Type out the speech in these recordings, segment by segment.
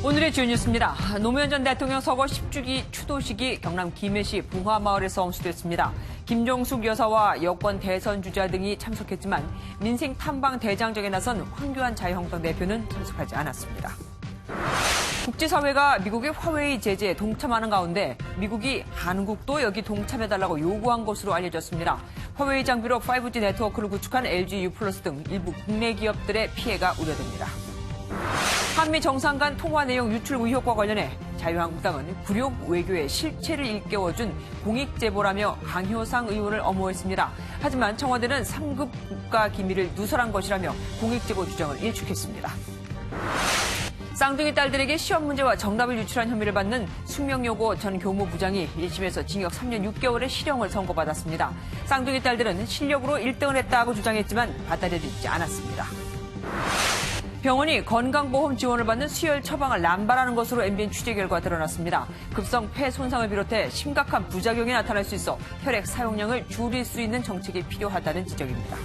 오늘의 주요 뉴스입니다. 노무현 전 대통령 서거 10주기 추도식이 경남 김해시 봉화마을에서 엄수됐습니다. 김종숙 여사와 여권 대선 주자 등이 참석했지만 민생 탐방 대장정에 나선 황교안 자유한국당 대표는 참석하지 않았습니다. 국제사회가 미국의 화웨이 제재에 동참하는 가운데 미국이 한국도 여기 동참해달라고 요구한 것으로 알려졌습니다. 화웨이 장비로 5G 네트워크를 구축한 LG U+ 등 일부 국내 기업들의 피해가 우려됩니다. 한미 정상 간 통화 내용 유출 의혹과 관련해 자유한국당은 굴욕 외교의 실체를 일깨워준 공익제보라며 강효상 의원을 엄호했습니다. 하지만 청와대는 3급 국가기밀을 누설한 것이라며 공익제보 주장을 일축했습니다. 쌍둥이 딸들에게 시험 문제와 정답을 유출한 혐의를 받는 숙명여고 전 교무부장이 1심에서 징역 3년 6개월의 실형을 선고받았습니다. 쌍둥이 딸들은 실력으로 1등을 했다고 주장했지만 받아들이지 않았습니다. 병원이 건강보험 지원을 받는 수혈 처방을 남발하는 것으로 MBN 취재 결과 드러났습니다. 급성 폐 손상을 비롯해 심각한 부작용이 나타날 수 있어 혈액 사용량을 줄일 수 있는 정책이 필요하다는 지적입니다.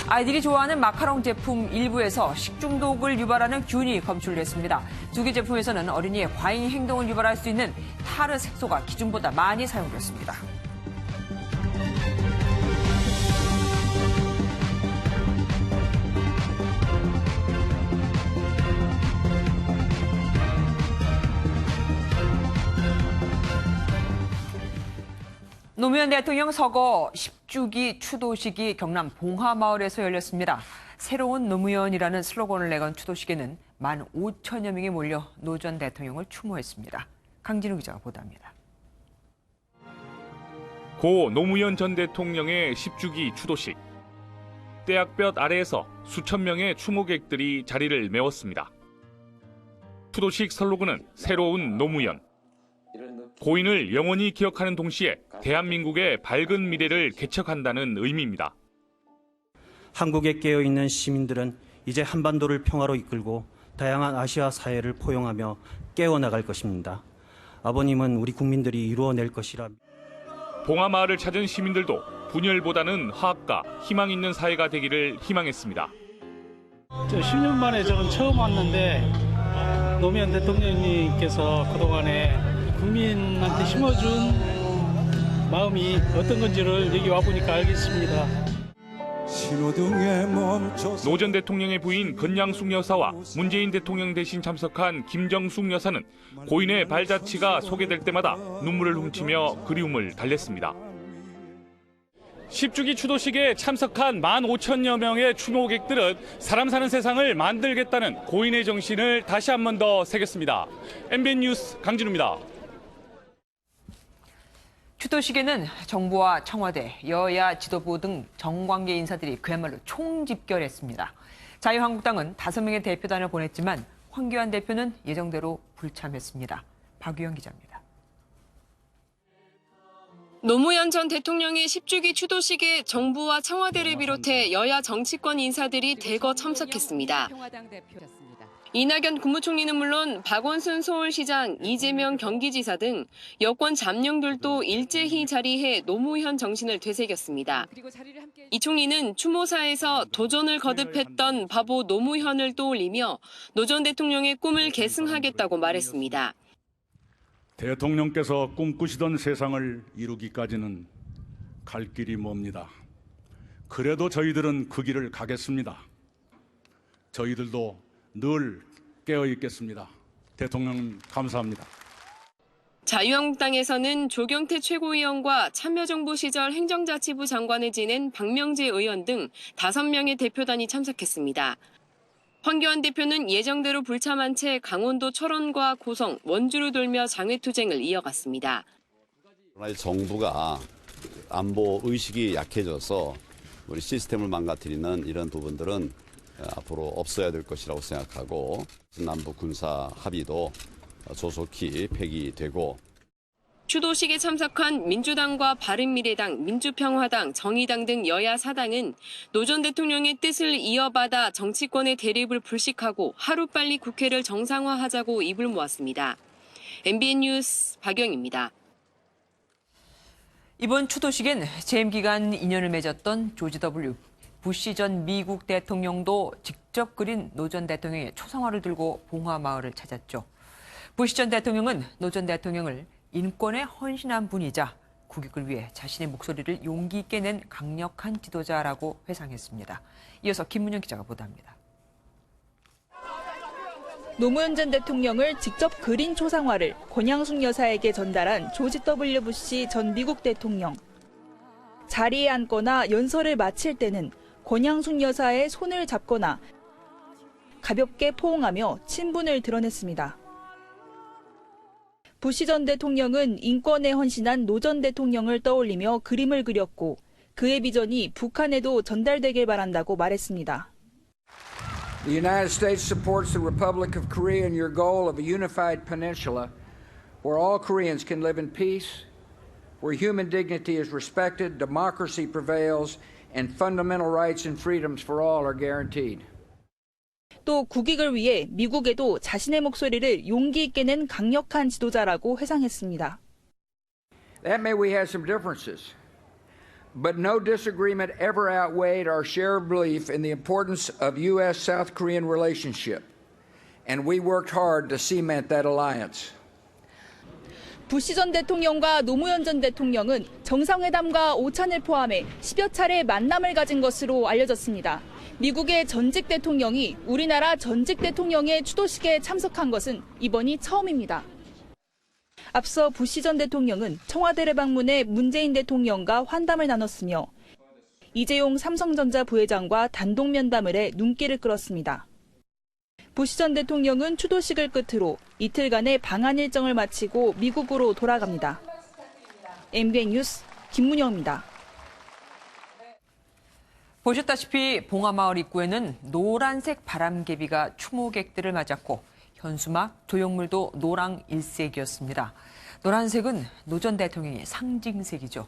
아이들이 좋아하는 마카롱 제품 일부에서 식중독을 유발하는 균이 검출을 했습니다. 두 개 제품에서는 어린이의 과잉 행동을 유발할 수 있는 타르 색소가 기준보다 많이 사용됐습니다. 노무현 대통령 서거 10주기 추도식이 경남 봉화마을에서 열렸습니다. 새로운 노무현이라는 슬로건을 내건 추도식에는 15,000여 명이 몰려 노 전 대통령을 추모했습니다. 강진우 기자가 보도합니다. 고 노무현 전 대통령의 10주기 추도식. 떼약볕 아래에서 수천 명의 추모객들이 자리를 메웠습니다. 추도식 슬로건은 새로운 노무현. 고인을 영원히 기억하는 동시에 대한민국의 밝은 미래를 개척한다는 의미입니다. 한국에 깨어있는 시민들은 이제 한반도를 평화로 이끌고 다양한 아시아 사회를 포용하며 깨어나갈 것입니다. 아버님은 우리 국민들이 이루어낼 것이라. 봉화마을을 찾은 시민들도 분열보다는 화합과 희망 있는 사회가 되기를 희망했습니다. 10년 만에 저는 처음 왔는데 노무현 대통령님께서 그동안에 국민한테 심어준 마음이 어떤 건지를 여기 와보니까 알겠습니다. 노 전 대통령의 부인 건양숙 여사와 문재인 대통령 대신 참석한 김정숙 여사는 고인의 발자취가 소개될 때마다 눈물을 훔치며 그리움을 달랬습니다. 10주기 추도식에 참석한 15,000여 명의 추모객들은 사람 사는 세상을 만들겠다는 고인의 정신을 다시 한 번 더 새겼습니다. MBN 뉴스 강진우입니다. 추도식에는 정부와 청와대, 여야 지도부 등 정관계 인사들이 그야말로 총집결했습니다. 자유한국당은 5명의 대표단을 보냈지만 황교안 대표는 예정대로 불참했습니다. 박유영 기자입니다. 노무현 전 대통령의 10주기 추도식에 정부와 청와대를 비롯해 여야 정치권 인사들이 대거 참석했습니다. 이낙연 국무총리는 물론 박원순 서울시장, 이재명 경기지사 등 여권 잠룡들도 일제히 자리해 노무현 정신을 되새겼습니다. 이 총리는 추모사에서 도전을 거듭했던 바보 노무현을 떠올리며 노 전 대통령의 꿈을 계승하겠다고 말했습니다. 대통령께서 꿈꾸시던 세상을 이루기까지는 갈 길이 멉니다. 그래도 저희들은 그 길을 가겠습니다. 저희들도 늘 깨어 있겠습니다. 대통령 감사합니다. 자유한국당에서는 조경태 최고위원과 참여정부 시절 행정자치부 장관을 지낸 박명재 의원 등 5명의 대표단이 참석했습니다. 황교안 대표는 예정대로 불참한 채 강원도 철원과 고성, 원주를 돌며 장외투쟁을 이어갔습니다. 정부가 안보 의식이 약해져서 우리 시스템을 망가뜨리는 이런 부분들은 앞으로 없어야 될 것이라고 생각하고 남북 군사 합의도 조속히 폐기되고. 추도식에 참석한 민주당과 바른미래당, 민주평화당, 정의당 등 여야 4당은 노 전 대통령의 뜻을 이어받아 정치권의 대립을 불식하고 하루빨리 국회를 정상화하자고 입을 모았습니다. MBN 뉴스 박영입니다. 이번 추도식엔 재임 기간 인연을 맺었던 조지 W. 부시 전 미국 대통령도 직접 그린 노 전 대통령의 초상화를 들고 봉화마을을 찾았죠. 부시 전 대통령은 노 전 대통령을 인권에 헌신한 분이자 국익을 위해 자신의 목소리를 용기 있게 낸 강력한 지도자라고 회상했습니다. 이어서 김문영 기자가 보도합니다. 노무현 전 대통령을 직접 그린 초상화를 권양숙 여사에게 전달한 조지 W. 부시 전 미국 대통령. 자리에 앉거나 연설을 마칠 때는 권양숙 여사의 손을 잡거나 가볍게 포옹하며 친분을 드러냈습니다. 부시 전 대통령은 인권에 헌신한 노 전 대통령을 떠올리며 그림을 그렸고 그의 비전이 북한에도 전달되길 바란다고 말했습니다. The United States supports the Republic of Korea in your goal of a unified peninsula where all Koreans can live in peace, where human dignity is respected, democracy prevails, and fundamental rights and freedoms for all are guaranteed. 또 국익을 위해 미국에도 자신의 목소리를 용기 있게 낸 강력한 지도자라고 회상했습니다. That may we had some differences, but no disagreement ever outweighed our shared belief in the importance of U.S.-South Korean relationship, and we worked hard to cement that alliance. 부시 전 대통령과 노무현 전 대통령은 정상회담과 오찬을 포함해 10여 차례 만남을 가진 것으로 알려졌습니다. 미국의 전직 대통령이 우리나라 전직 대통령의 추도식에 참석한 것은 이번이 처음입니다. 앞서 부시 전 대통령은 청와대를 방문해 문재인 대통령과 환담을 나눴으며 이재용 삼성전자 부회장과 단독 면담을 해 눈길을 끌었습니다. 부시 전 대통령은 추도식을 끝으로 이틀간의 방한 일정을 마치고 미국으로 돌아갑니다. MBN 뉴스 김문영입니다. 보셨다시피 봉화마을 입구에는 노란색 바람개비가 추모객들을 맞았고 현수막, 조형물도 노랑 일색이었습니다. 노란색은 노 전 대통령의 상징색이죠.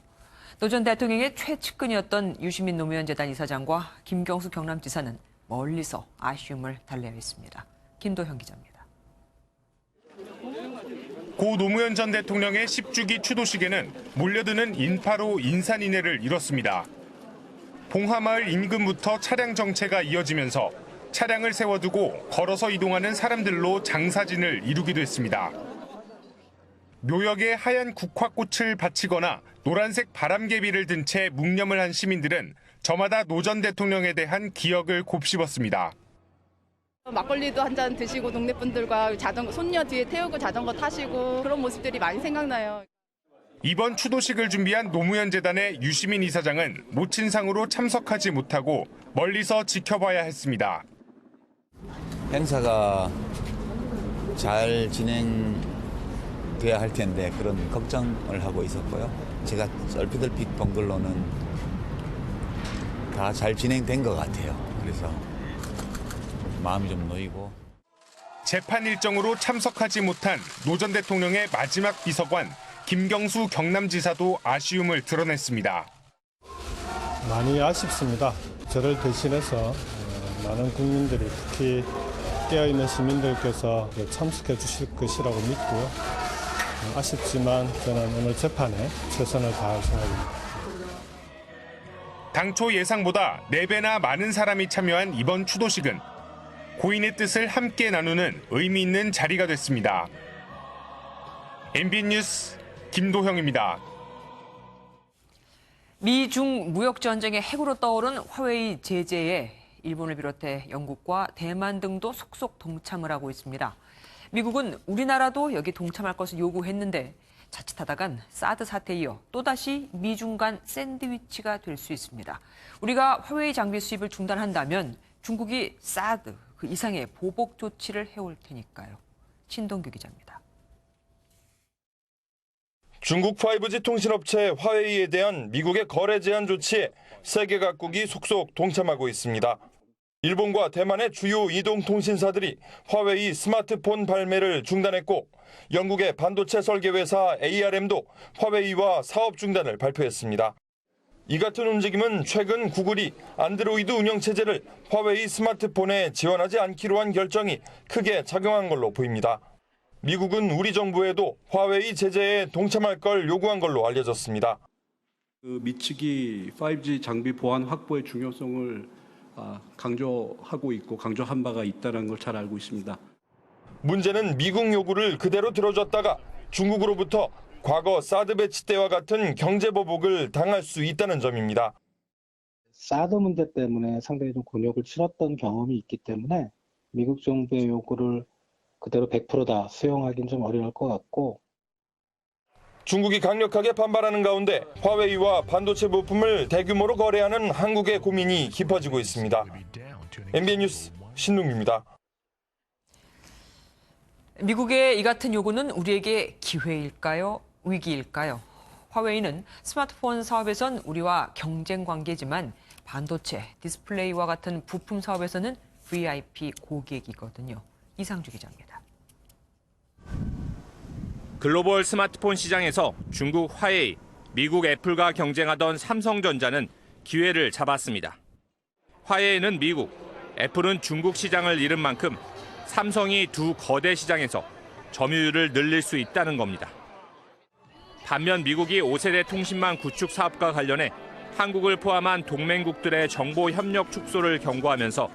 노 전 대통령의 최측근이었던 유시민 노무현 재단 이사장과 김경수 경남지사는 멀리서 아쉬움을 달래했습니다. 김도현 기자입니다. 고 노무현 전 대통령의 10주기 추도식에는 몰려드는 인파로 인산인해를 이뤘습니다. 봉화마을 인근부터 차량 정체가 이어지면서 차량을 세워두고 걸어서 이동하는 사람들로 장사진을 이루기도 했습니다. 묘역에 하얀 국화꽃을 바치거나 노란색 바람개비를 든 채 묵념을 한 시민들은 저마다 노 전 대통령에 대한 기억을 곱씹었습니다. 막걸리도 한 잔 드시고 동네 분들과 손녀 뒤에 태우고 자전거 타시고 그런 모습들이 많이 생각나요. 이번 추도식을 준비한 노무현 재단의 유시민 이사장은 모친상으로 참석하지 못하고 멀리서 지켜봐야 했습니다. 행사가 잘 진행돼야 할 텐데 그런 걱정을 하고 있었고요. 제가 얼핏얼핏 본 걸로는 다 잘 진행된 것 같아요. 그래서 마음이 좀 놓이고. 재판 일정으로 참석하지 못한 노 전 대통령의 마지막 비서관 김경수 경남지사도 아쉬움을 드러냈습니다. 많이 아쉽습니다. 저를 대신해서 많은 국민들이 특히 깨어있는 시민들께서 참석해 주실 것이라고 믿고요. 아쉽지만 저는 오늘 재판에 최선을 다할 생각입니다. 당초 예상보다 4배나 많은 사람이 참여한 이번 추도식은 고인의 뜻을 함께 나누는 의미 있는 자리가 됐습니다. MBN 뉴스 김도형입니다. 미중 무역전쟁의 핵으로 떠오른 화웨이 제재에 일본을 비롯해 영국과 대만 등도 속속 동참을 하고 있습니다. 미국은 우리나라도 여기 동참할 것을 요구했는데 자칫하다간 사드 사태에 이어 또다시 미중 간 샌드위치가 될 수 있습니다. 우리가 화웨이 장비 수입을 중단한다면 중국이 사드 그 이상의 보복 조치를 해올 테니까요. 신동규 기자입니다. 중국 5G 통신업체 화웨이에 대한 미국의 거래 제한 조치에 세계 각국이 속속 동참하고 있습니다. 일본과 대만의 주요 이동통신사들이 화웨이 스마트폰 발매를 중단했고 영국의 반도체 설계 회사 ARM도 화웨이와 사업 중단을 발표했습니다. 이 같은 움직임은 최근 구글이 안드로이드 운영체제를 화웨이 스마트폰에 지원하지 않기로 한 결정이 크게 작용한 걸로 보입니다. 미국은 우리 정부에도 화웨이 제재에 동참할 걸 요구한 걸로 알려졌습니다. 미치기 5G 장비 보안 확보의 중요성을 강조하고 있고 강조한 바가 있다는 걸 잘 알고 있습니다. 문제는 미국 요구를 그대로 들어줬다가 중국으로부터 과거 사드 배치 때와 같은 경제 보복을 당할 수 있다는 점입니다. 사드 문제 때문에 상당히 좀 곤욕을 치렀던 경험이 있기 때문에 미국 정부의 요구를 그대로 100% 다 수용하기는 좀 어려울 것 같고, 중국이 강력하게 반발하는 가운데 화웨이와 반도체 부품을 대규모로 거래하는 한국의 고민이 깊어지고 있습니다. MBN 뉴스 신동규입니다. 미국의 이 같은 요구는 우리에게 기회일까요? 위기일까요? 화웨이는 스마트폰 사업에선 우리와 경쟁 관계지만 반도체, 디스플레이와 같은 부품 사업에서는 VIP 고객이거든요. 이상주 기자입니다. 글로벌 스마트폰 시장에서 중국 화웨이, 미국 애플과 경쟁하던 삼성전자는 기회를 잡았습니다. 화웨이는 미국, 애플은 중국 시장을 잃은 만큼 삼성이 두 거대 시장에서 점유율을 늘릴 수 있다는 겁니다. 반면 미국이 5세대 통신망 구축 사업과 관련해 한국을 포함한 동맹국들의 정보 협력 축소를 경고하면서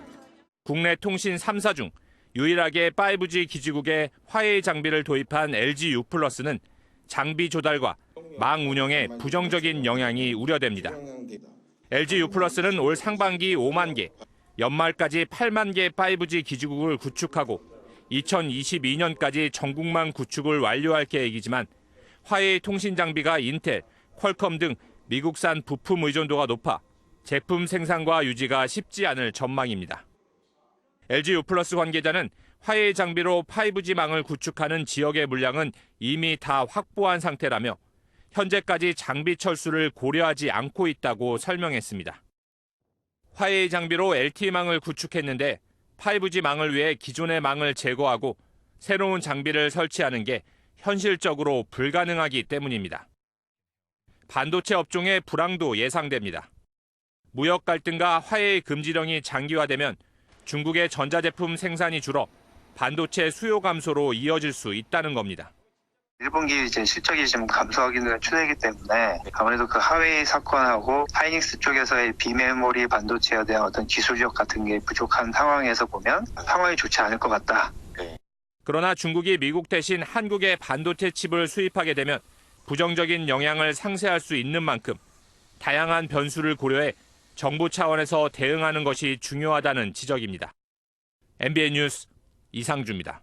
국내 통신 3사 중 유일하게 5G 기지국에 화웨이 장비를 도입한 LG U+는 장비 조달과 망 운영에 부정적인 영향이 우려됩니다. LG U+는 올 상반기 5만 개, 연말까지 8만 개 5G 기지국을 구축하고 2022년까지 전국망 구축을 완료할 계획이지만 화웨이 통신 장비가 인텔, 퀄컴 등 미국산 부품 의존도가 높아 제품 생산과 유지가 쉽지 않을 전망입니다. LG U+ 관계자는 화웨이 장비로 5G망을 구축하는 지역의 물량은 이미 다 확보한 상태라며 현재까지 장비 철수를 고려하지 않고 있다고 설명했습니다. 화웨이 장비로 LTE망을 구축했는데 5G망을 위해 기존의 망을 제거하고 새로운 장비를 설치하는 게 현실적으로 불가능하기 때문입니다. 반도체 업종의 불황도 예상됩니다. 무역 갈등과 화웨이 금지령이 장기화되면 중국의 전자제품 생산이 줄어 반도체 수요 감소로 이어질 수 있다는 겁니다. 일본기 이제 실적이 좀 감소하기는 추세이기 때문에 아무래도 그 화웨이 사건하고 하이닉스 쪽에서의 비메모리 반도체에 대한 어떤 기술력 같은 게 부족한 상황에서 보면 상황이 좋지 않을 것 같다. 그러나 중국이 미국 대신 한국의 반도체 칩을 수입하게 되면 부정적인 영향을 상쇄할 수 있는 만큼 다양한 변수를 고려해 정부 차원에서 대응하는 것이 중요하다는 지적입니다. MBN 뉴스 이상주입니다.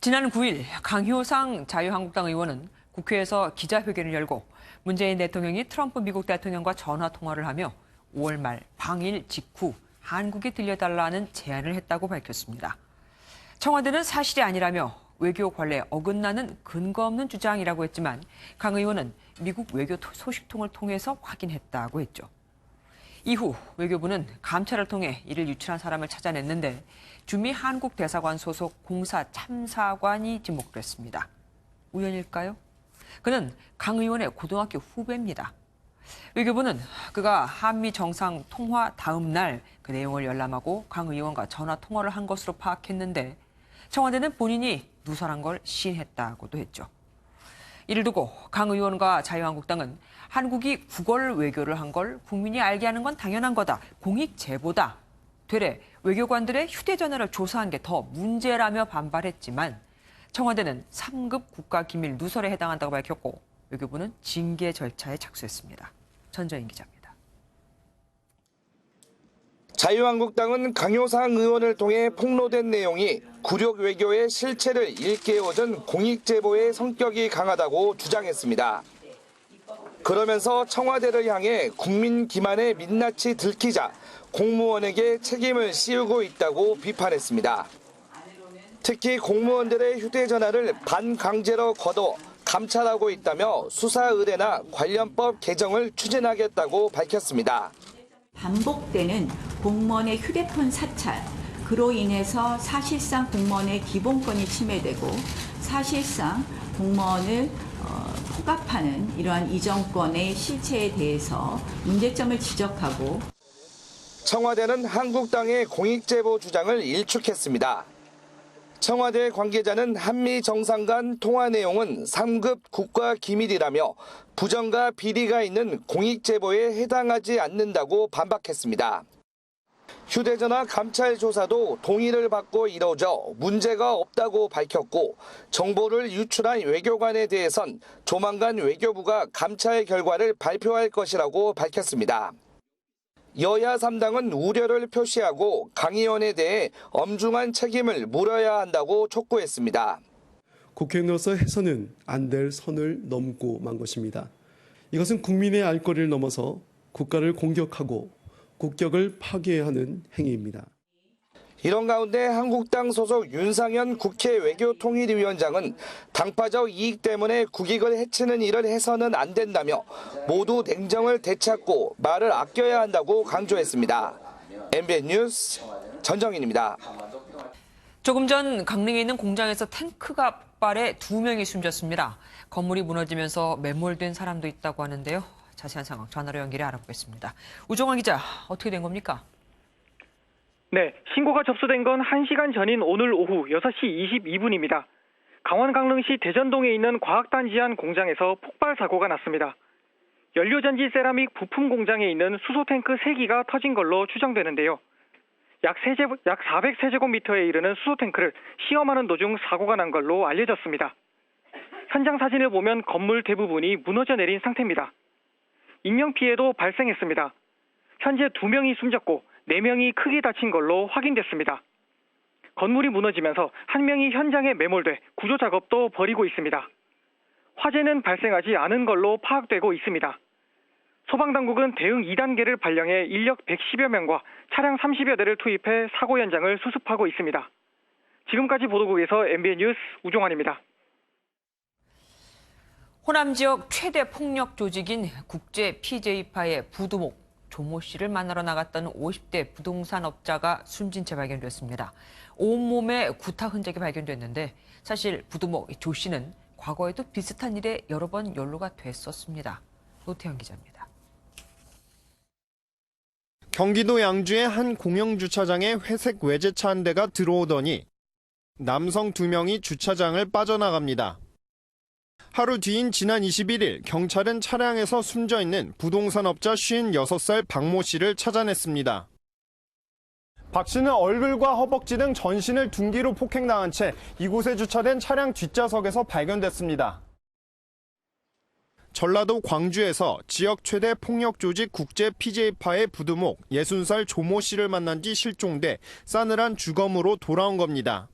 지난 9일 강효상 자유한국당 의원은 국회에서 기자회견을 열고 문재인 대통령이 트럼프 미국 대통령과 전화 통화를 하며 5월 말 방일 직후 한국에 들려달라는 제안을 했다고 밝혔습니다. 청와대는 사실이 아니라며 외교 관례에 어긋나는 근거 없는 주장이라고 했지만 강 의원은 미국 외교 소식통을 통해서 확인했다고 했죠. 이후 외교부는 감찰을 통해 이를 유출한 사람을 찾아냈는데 주미 한국 대사관 소속 공사 참사관이 지목됐습니다. 우연일까요? 그는 강 의원의 고등학교 후배입니다. 외교부는 그가 한미 정상 통화 다음 날 그 내용을 열람하고 강 의원과 전화 통화를 한 것으로 파악했는데 청와대는 본인이 누설한 걸 시인했다고도 했죠. 이를 두고 강 의원과 자유한국당은 한국이 구걸 외교를 한 걸 국민이 알게 하는 건 당연한 거다. 공익 제보다. 되레 외교관들의 휴대전화를 조사한 게 더 문제라며 반발했지만 청와대는 3급 국가기밀 누설에 해당한다고 밝혔고 외교부는 징계 절차에 착수했습니다. 전정인 기자입니다. 자유한국당은 강효상 의원을 통해 폭로된 내용이 굴욕 외교의 실체를 일깨워준 공익제보의 성격이 강하다고 주장했습니다. 그러면서 청와대를 향해 국민 기만의 민낯이 들키자 공무원에게 책임을 씌우고 있다고 비판했습니다. 특히 공무원들의 휴대전화를 반강제로 거둬 감찰하고 있다며 수사 의뢰나 관련법 개정을 추진하겠다고 밝혔습니다. 반복되는 공무원의 휴대폰 사찰, 그로 인해서 사실상 공무원의 기본권이 침해되고 사실상 공무원을 폭압하는 이러한 이 정권의 실체에 대해서 문제점을 지적하고 청와대는 한국당의 공익제보 주장을 일축했습니다. 청와대 관계자는 한미 정상 간 통화 내용은 3급 국가기밀이라며 부정과 비리가 있는 공익제보에 해당하지 않는다고 반박했습니다. 휴대전화 감찰 조사도 동의를 받고 이뤄져 문제가 없다고 밝혔고 정보를 유출한 외교관에 대해선 조만간 외교부가 감찰 결과를 발표할 것이라고 밝혔습니다. 여야 3당은 우려를 표시하고 강 의원에 대해 엄중한 책임을 물어야 한다고 촉구했습니다. 국회의원으로서 해서는 안 될 선을 넘고 만 것입니다. 이것은 국민의 알 권리를 넘어서 국가를 공격하고 국격을 파괴하는 행위입니다. 이런 가운데 한국당 소속 윤상현 국회 외교통일위원장은 당파적 이익 때문에 국익을 해치는 일을 해서는 안 된다며 모두 냉정을 되찾고 말을 아껴야 한다고 강조했습니다. MBN 뉴스 전정인입니다. 조금 전 강릉에 있는 공장에서 탱크가 폭발해 2명이 숨졌습니다. 건물이 무너지면서 매몰된 사람도 있다고 하는데요. 자세한 상황 전화로 연결해 알아보겠습니다. 우종환 기자, 어떻게 된 겁니까? 네, 신고가 접수된 건 1시간 전인 오늘 오후 6시 22분입니다. 강원 강릉시 대전동에 있는 과학단지 안 공장에서 폭발 사고가 났습니다. 연료전지 세라믹 부품 공장에 있는 수소탱크 3기가 터진 걸로 추정되는데요. 약 400세제곱미터에 이르는 수소탱크를 시험하는 도중 사고가 난 걸로 알려졌습니다. 현장 사진을 보면 건물 대부분이 무너져 내린 상태입니다. 인명피해도 발생했습니다. 현재 2명이 숨졌고 4명이 크게 다친 걸로 확인됐습니다. 건물이 무너지면서 1명이 현장에 매몰돼 구조 작업도 벌이고 있습니다. 화재는 발생하지 않은 걸로 파악되고 있습니다. 소방당국은 대응 2단계를 발령해 인력 110여 명과 차량 30여 대를 투입해 사고 현장을 수습하고 있습니다. 지금까지 보도국에서 MBN 뉴스 우종환입니다. 호남 지역 최대 폭력 조직인 국제 PJ파의 부두목 조모 씨를 만나러 나갔던 50대 부동산 업자가 숨진 채 발견됐습니다. 온몸에 구타 흔적이 발견됐는데 사실 부두목 조 씨는 과거에도 비슷한 일에 여러 번 연루가 됐었습니다. 노태현 기자입니다. 경기도 양주의 한 공영주차장에 회색 외제차 한 대가 들어오더니 남성 2명이 주차장을 빠져나갑니다. 하루 뒤인 지난 21일 경찰은 차량에서 숨져있는 부동산업자 56살 박모 씨를 찾아냈습니다. 박 씨는 얼굴과 허벅지 등 전신을 둔기로 폭행당한 채 이곳에 주차된 차량 뒷좌석에서 발견됐습니다. 전라도 광주에서 지역 최대 폭력 조직 국제 PJ파의 부두목 60살 조모 씨를 만난 뒤 실종돼 싸늘한 주검으로 돌아온 겁니다.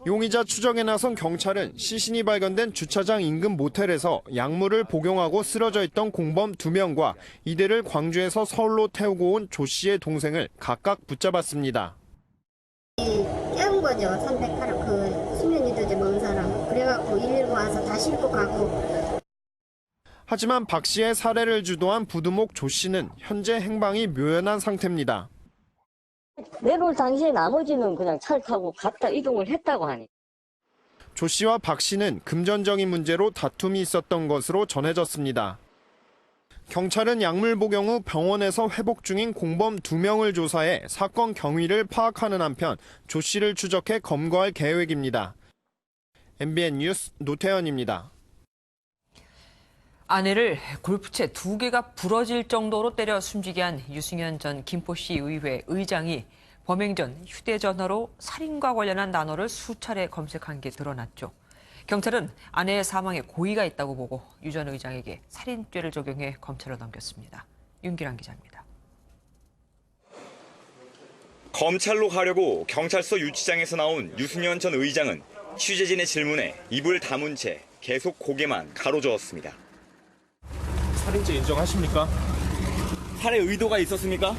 용의자 추적에 나선 경찰은 시신이 발견된 주차장 인근 모텔에서 약물을 복용하고 쓰러져 있던 공범 2명과 이들을 광주에서 서울로 태우고 온 조 씨의 동생을 각각 붙잡았습니다. 깨운 거죠. 선택하러 그 수면이 되지 먼 사람. 그래갖고 119 와서 다 싣고 가고. 하지만 박 씨의 살해를 주도한 부두목 조 씨는 현재 행방이 묘연한 상태입니다. 내놓을 당시에 나머지는 그냥 차를 타고 갔다 이동을 했다고 하니. 조 씨와 박 씨는 금전적인 문제로 다툼이 있었던 것으로 전해졌습니다. 경찰은 약물 복용 후 병원에서 회복 중인 공범 2명을 조사해 사건 경위를 파악하는 한편 조 씨를 추적해 검거할 계획입니다. MBN 뉴스 노태현입니다. 아내를 골프채 2개가 부러질 정도로 때려 숨지게 한 유승현 전 김포시 의회 의장이 범행 전 휴대전화로 살인과 관련한 단어를 수차례 검색한 게 드러났죠. 경찰은 아내의 사망에 고의가 있다고 보고 유 전 의장에게 살인죄를 적용해 검찰로 넘겼습니다. 윤기란 기자입니다. 검찰로 가려고 경찰서 유치장에서 나온 유승현 전 의장은 취재진의 질문에 입을 다문 채 계속 고개만 가로저었습니다. 살인죄 인정하십니까? 살해 의도가 있었습니까?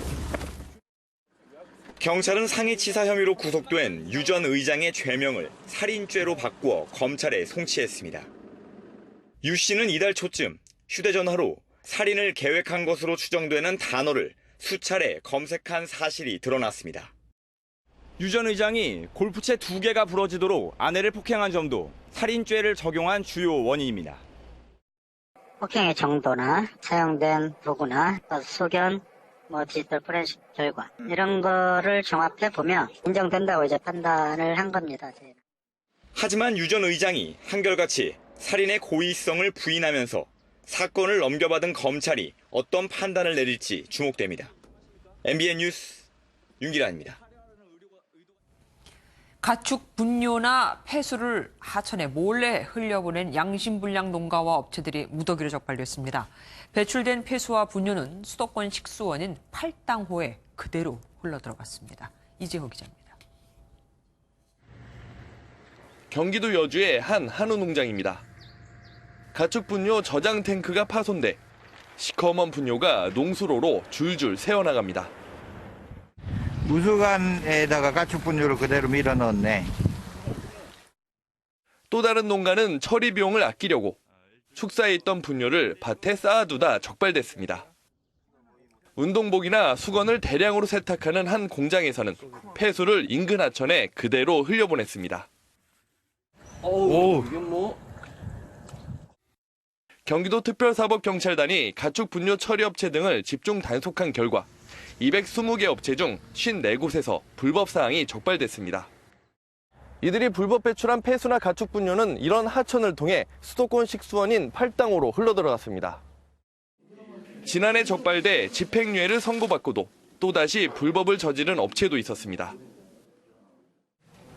경찰은 상해치사 혐의로 구속된 유 전 의장의 죄명을 살인죄로 바꾸어 검찰에 송치했습니다. 유 씨는 이달 초쯤 휴대전화로 살인을 계획한 것으로 추정되는 단어를 수차례 검색한 사실이 드러났습니다. 유 전 의장이 골프채 2개가 부러지도록 아내를 폭행한 점도 살인죄를 적용한 주요 원인입니다. 폭행의 정도나 사용된 도구나 소견, 디지털 포렌식 결과 이런 거를 종합해 보면 인정된다고 이제 판단을 한 겁니다. 저희는. 하지만 유 전 의장이 한결같이 살인의 고의성을 부인하면서 사건을 넘겨받은 검찰이 어떤 판단을 내릴지 주목됩니다. MBN 뉴스 윤기란입니다. 가축 분뇨나 폐수를 하천에 몰래 흘려보낸 양심불량 농가와 업체들이 무더기로 적발됐습니다. 배출된 폐수와 분뇨는 수도권 식수원인 팔당호에 그대로 흘러들어갔습니다. 이재호 기자입니다. 경기도 여주의 한 한우 농장입니다. 가축 분뇨 저장 탱크가 파손돼 시커먼 분뇨가 농수로로 줄줄 새어나갑니다. 무수관에다가 가축 분뇨를 그대로 밀어 넣었네. 또 다른 농가는 처리 비용을 아끼려고 축사에 있던 분뇨를 밭에 쌓아두다 적발됐습니다. 운동복이나 수건을 대량으로 세탁하는 한 공장에서는 폐수를 인근 하천에 그대로 흘려보냈습니다. 이건 뭐? 경기도 특별사법경찰단이 가축 분뇨 처리업체 등을 집중 단속한 결과 220개 업체 중 54곳에서 불법 사항이 적발됐습니다. 이들이 불법 배출한 폐수나 가축 분뇨는 이런 하천을 통해 수도권 식수원인 팔당호로 흘러들어갔습니다. 지난해 적발돼 집행유예를 선고받고도 또다시 불법을 저지른 업체도 있었습니다.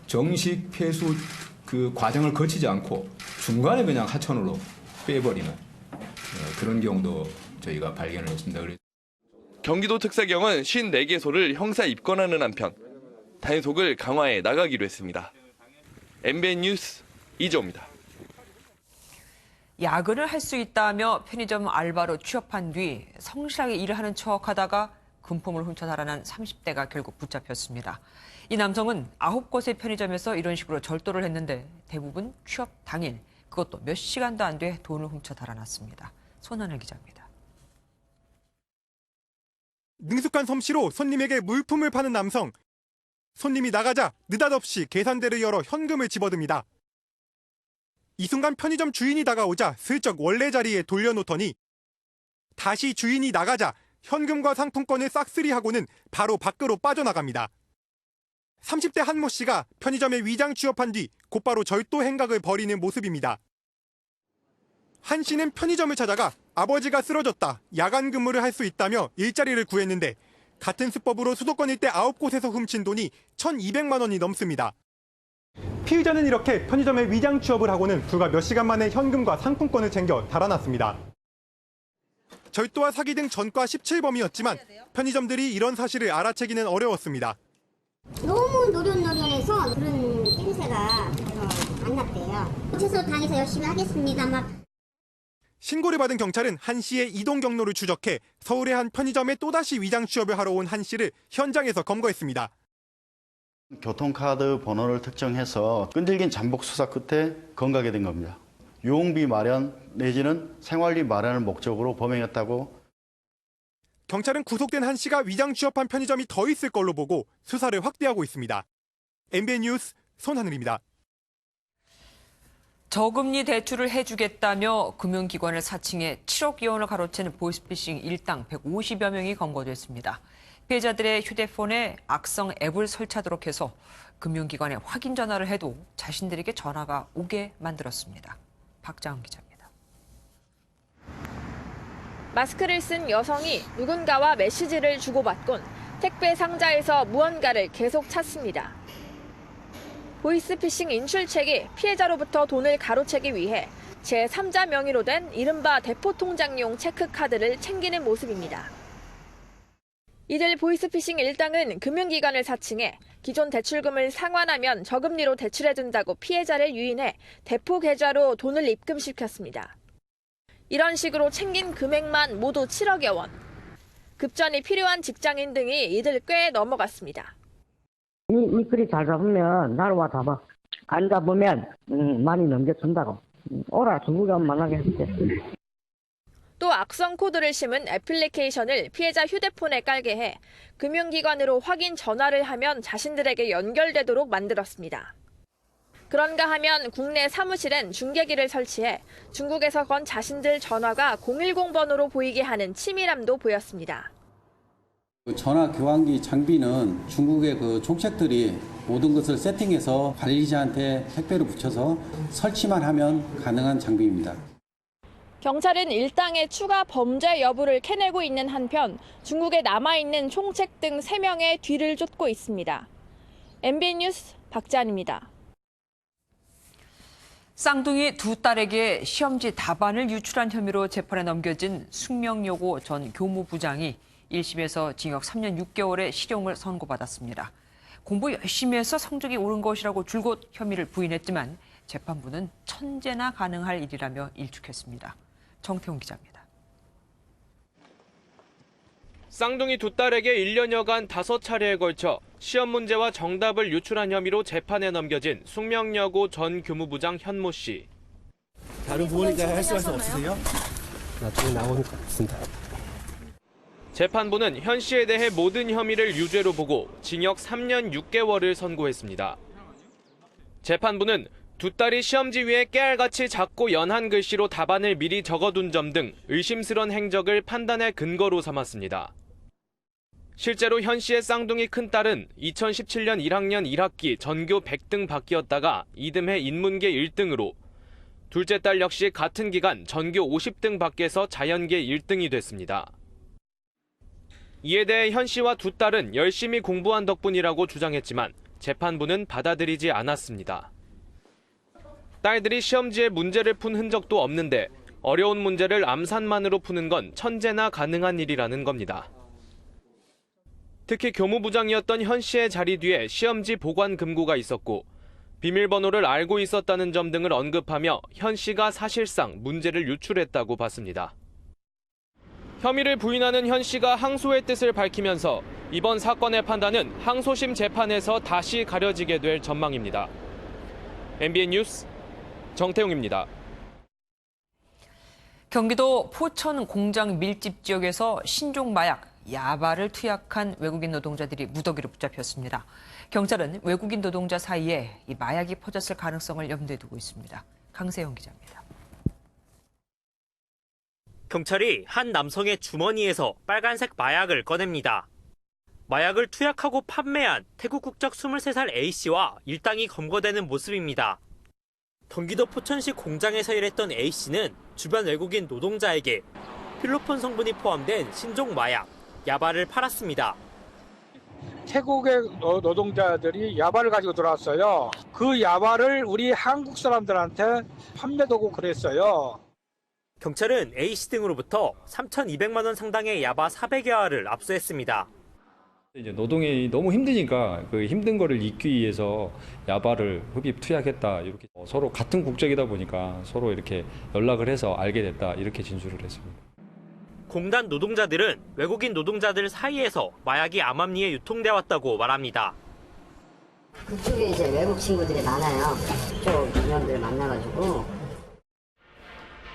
정식 폐수 그 과정을 거치지 않고 중간에 그냥 하천으로 빼버리는 그런 경우도 저희가 발견을 했습니다. 경기도 특사경은 54개소를 형사 입건하는 한편 단속을 강화해 나가기로 했습니다. MBN 뉴스 이재호입니다. 야근을 할 수 있다며 편의점 알바로 취업한 뒤 성실하게 일을 하는 척하다가 금품을 훔쳐 달아난 30대가 결국 붙잡혔습니다. 이 남성은 9곳의 편의점에서 이런 식으로 절도를 했는데 대부분 취업 당일, 그것도 몇 시간도 안 돼 돈을 훔쳐 달아났습니다. 손하늘 기자입니다. 능숙한 솜씨로 손님에게 물품을 파는 남성. 손님이 나가자 느닷없이 계산대를 열어 현금을 집어듭니다. 이 순간 편의점 주인이 다가오자 슬쩍 원래 자리에 돌려놓더니 다시 주인이 나가자 현금과 상품권을 싹쓸이하고는 바로 밖으로 빠져나갑니다. 30대 한모 씨가 편의점에 위장 취업한 뒤 곧바로 절도 행각을 벌이는 모습입니다. 한 씨는 편의점을 찾아가 아버지가 쓰러졌다, 야간 근무를 할 수 있다며 일자리를 구했는데 같은 수법으로 수도권 일대 9곳에서 훔친 돈이 1,200만 원이 넘습니다. 피의자는 이렇게 편의점에 위장 취업을 하고는 불과 몇 시간 만에 현금과 상품권을 챙겨 달아났습니다. 절도와 사기 등 전과 17범이었지만 편의점들이 이런 사실을 알아채기는 어려웠습니다. 너무 노련노련해서 그런 낌새가 안 났대요. 최소 당에서 열심히 하겠습니다. 신고를 받은 경찰은 한 씨의 이동 경로를 추적해 서울의 한 편의점에 또다시 위장 취업을 하러 온 한 씨를 현장에서 검거했습니다. 교통카드 번호를 특정해서 끈질긴 잠복 수사 끝에 검거하게 된 겁니다. 유흥비 마련 내지는 생활비 마련을 목적으로 범행했다고. 경찰은 구속된 한 씨가 위장 취업한 편의점이 더 있을 걸로 보고 수사를 확대하고 있습니다. MBN 뉴스 손하늘입니다. 저금리 대출을 해주겠다며 금융기관을 사칭해 7억 원을 가로챈 보이스피싱 일당 150여 명이 검거됐습니다. 피해자들의 휴대폰에 악성 앱을 설치하도록 해서 금융기관에 확인 전화를 해도 자신들에게 전화가 오게 만들었습니다. 박자은 기자입니다. 마스크를 쓴 여성이 누군가와 메시지를 주고받곤 택배 상자에서 무언가를 계속 찾습니다. 보이스피싱 인출책이 피해자로부터 돈을 가로채기 위해 제3자 명의로 된 이른바 대포통장용 체크카드를 챙기는 모습입니다. 이들 보이스피싱 일당은 금융기관을 사칭해 기존 대출금을 상환하면 저금리로 대출해준다고 피해자를 유인해 대포 계좌로 돈을 입금시켰습니다. 이런 식으로 챙긴 금액만 모두 7억여 원. 급전이 필요한 직장인 등이 이들 꾀에 넘어갔습니다. 이 글이 잘 잡으면 나로 와 잡아. 안 잡으면 많이 넘겨준다고. 오라 중국에 만나게 해줄게. 또 악성 코드를 심은 애플리케이션을 피해자 휴대폰에 깔게 해 금융기관으로 확인 전화를 하면 자신들에게 연결되도록 만들었습니다. 그런가 하면 국내 사무실엔 중계기를 설치해 중국에서 건 자신들 전화가 010번으로 보이게 하는 치밀함도 보였습니다. 전화 교환기 장비는 중국의 그 총책들이 모든 것을 세팅해서 관리자한테 택배로 붙여서 설치만 하면 가능한 장비입니다. 경찰은 일당의 추가 범죄 여부를 캐내고 있는 한편 중국에 남아있는 총책 등 3명의 뒤를 쫓고 있습니다. MBN 뉴스 박지안입니다. 쌍둥이 두 딸에게 시험지 답안을 유출한 혐의로 재판에 넘겨진 숙명여고 전 교무부장이 1심에서 징역 3년 6개월의 실형을 선고받았습니다. 공부 열심히 해서 성적이 오른 것이라고 줄곧 혐의를 부인했지만 재판부는 천재나 가능할 일이라며 일축했습니다. 정태훈 기자입니다. 쌍둥이 두 딸에게 1년여간 5차례에 걸쳐 시험 문제와 정답을 유출한 혐의로 재판에 넘겨진 숙명여고 전 교무부장 현모 씨. 다른 부모님께 할 말씀 없으세요? 나중에 나오니까 없습니다. 재판부는 현 씨에 대해 모든 혐의를 유죄로 보고 징역 3년 6개월을 선고했습니다. 재판부는 두 딸이 시험지 위에 깨알같이 작고 연한 글씨로 답안을 미리 적어둔 점 등 의심스런 행적을 판단의 근거로 삼았습니다. 실제로 현 씨의 쌍둥이 큰딸은 2017년 1학년 1학기 전교 100등 밖이었다가 이듬해 인문계 1등으로, 둘째 딸 역시 같은 기간 전교 50등 밖에서 자연계 1등이 됐습니다. 이에 대해 현 씨와 두 딸은 열심히 공부한 덕분이라고 주장했지만 재판부는 받아들이지 않았습니다. 딸들이 시험지에 문제를 푼 흔적도 없는데 어려운 문제를 암산만으로 푸는 건 천재나 가능한 일이라는 겁니다. 특히 교무부장이었던 현 씨의 자리 뒤에 시험지 보관 금고가 있었고 비밀번호를 알고 있었다는 점 등을 언급하며 현 씨가 사실상 문제를 유출했다고 봤습니다. 혐의를 부인하는 현 씨가 항소의 뜻을 밝히면서 이번 사건의 판단은 항소심 재판에서 다시 가려지게 될 전망입니다. MBN 뉴스 정태웅입니다. 경기도 포천 공장 밀집 지역에서 신종 마약, 야바를 투약한 외국인 노동자들이 무더기로 붙잡혔습니다. 경찰은 외국인 노동자 사이에 이 마약이 퍼졌을 가능성을 염두에 두고 있습니다. 강세영 기자입니다. 경찰이 한 남성의 주머니에서 빨간색 마약을 꺼냅니다. 마약을 투약하고 판매한 태국 국적 23살 A씨와 일당이 검거되는 모습입니다. 경기도 포천시 공장에서 일했던 A씨는 주변 외국인 노동자에게 필로폰 성분이 포함된 신종 마약, 야바를 팔았습니다. 태국의 노동자들이 야바를 가지고 들어왔어요. 그 야바를 우리 한국 사람들한테 판매도 하고 그랬어요. 경찰은 A씨 등으로부터 3,200만 원 상당의 야바 400여알을 압수했습니다. 이제 노동이 너무 힘드니까 그 힘든 거를 잊기 위해서 야바를 흡입 투약했다, 이렇게 서로 같은 국적이다 보니까 서로 이렇게 연락을 해서 알게 됐다, 이렇게 진술을 했습니다. 공단 노동자들은 외국인 노동자들 사이에서 마약이 암암리에 유통돼 왔다고 말합니다. 그쪽에 이제 외국 친구들이 많아요. 그쪽 인원들 만나가지고.